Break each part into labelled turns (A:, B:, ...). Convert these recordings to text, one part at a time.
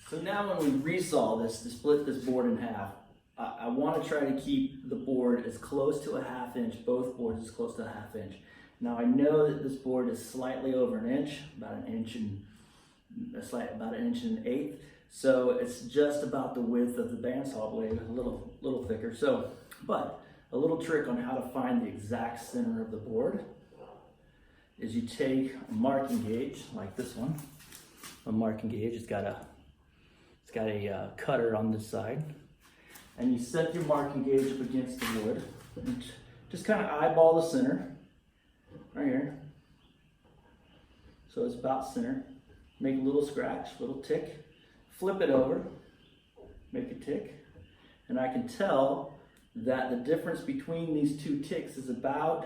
A: So now when we resaw this to split this board in half, I want to try to keep the board as close to a 1/2 inch, both boards as close to a 1/2 inch. Now I know that this board is slightly over an inch, about an inch and about an inch and 1/8. So it's just about the width of the bandsaw blade, a little thicker. So, but a little trick on how to find the exact center of the board is you take a marking gauge like this one. A marking gauge, it's got a cutter on this side, and you set your marking gauge up against the wood and just kind of eyeball the center right here. So it's about center. Make a little scratch, little tick, flip it over, make a tick, and I can tell that the difference between these two ticks is about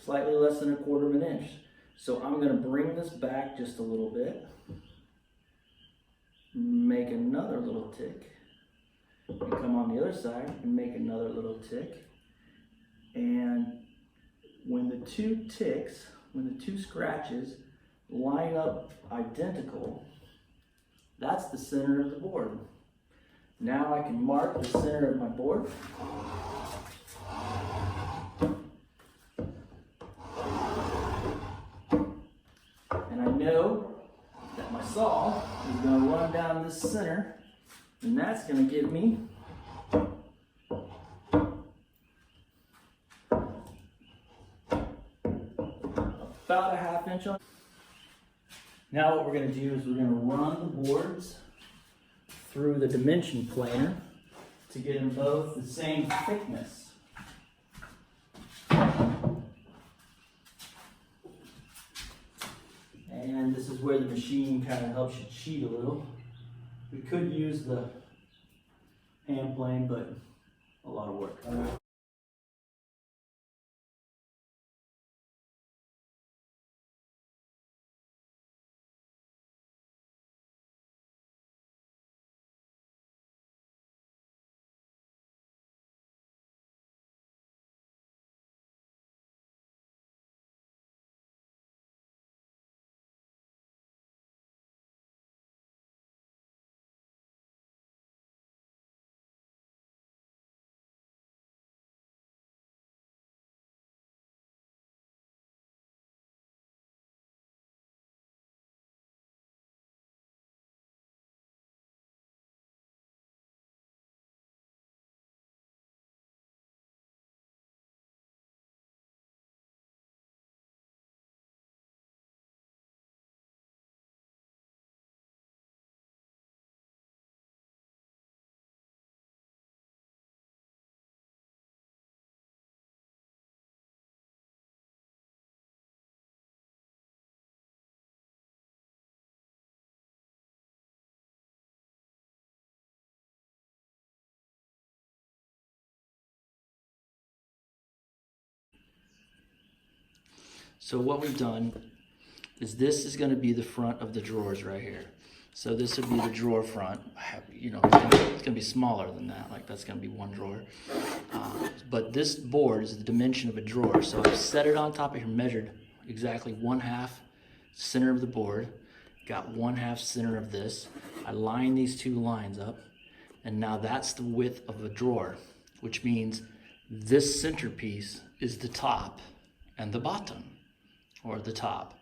A: slightly less than 1/4 of an inch. So I'm going to bring this back just a little bit, make another little tick, and come on the other side and make another little tick. And when the two scratches line up identical, that's the center of the board. Now I can mark the center of my board. And I know that my saw is going to run down this center, and that's going to give me about a 1/2 inch on. Now what we're going to do is we're going to run the boards through the dimension planer to get them both the same thickness. And this is where the machine kind of helps you cheat a little. We could use the hand plane, but a lot of work. So what we've done is this is going to be the front of the drawers right here. So this would be the drawer front. You know, it's going to be smaller than that. Like that's going to be one drawer. But this board is the dimension of a drawer. So I've set it on top of here, measured exactly 1/2 center of the board. Got 1/2 center of this. I line these two lines up, and now that's the width of a drawer, which means this centerpiece is the top and the bottom, or the top.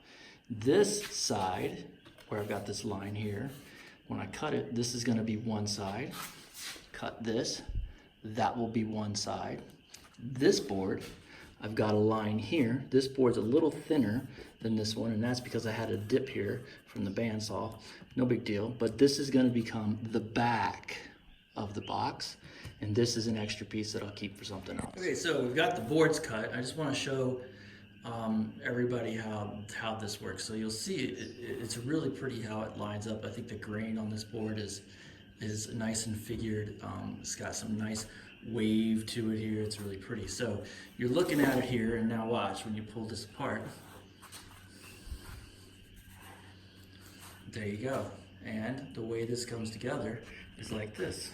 A: This side, where I've got this line here, when I cut it, this is going to be one side. Cut this, that will be one side. This board, I've got a line here. This board's a little thinner than this one, and that's because I had a dip here from the bandsaw. No big deal, but this is going to become the back of the box, and this is an extra piece that I'll keep for something else. Okay, so we've got the boards cut. I just want to show everybody how this works. So you'll see it's really pretty how it lines up. I think the grain on this board is nice and figured. It's got some nice wave to it here. It's really pretty. So you're looking at it here, and now watch when you pull this apart. There you go. And the way this comes together is like this.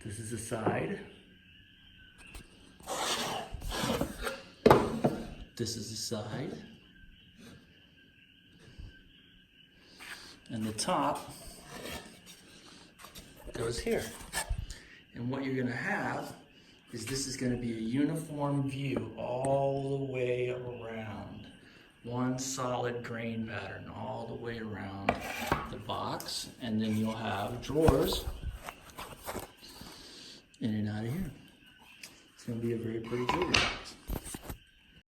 A: This is the side. This is the side. And the top goes here. And what you're gonna have is this is gonna be a uniform view all the way around. One solid grain pattern all the way around the box. And then you'll have drawers in and out of here. It's gonna be a very pretty jewelry box.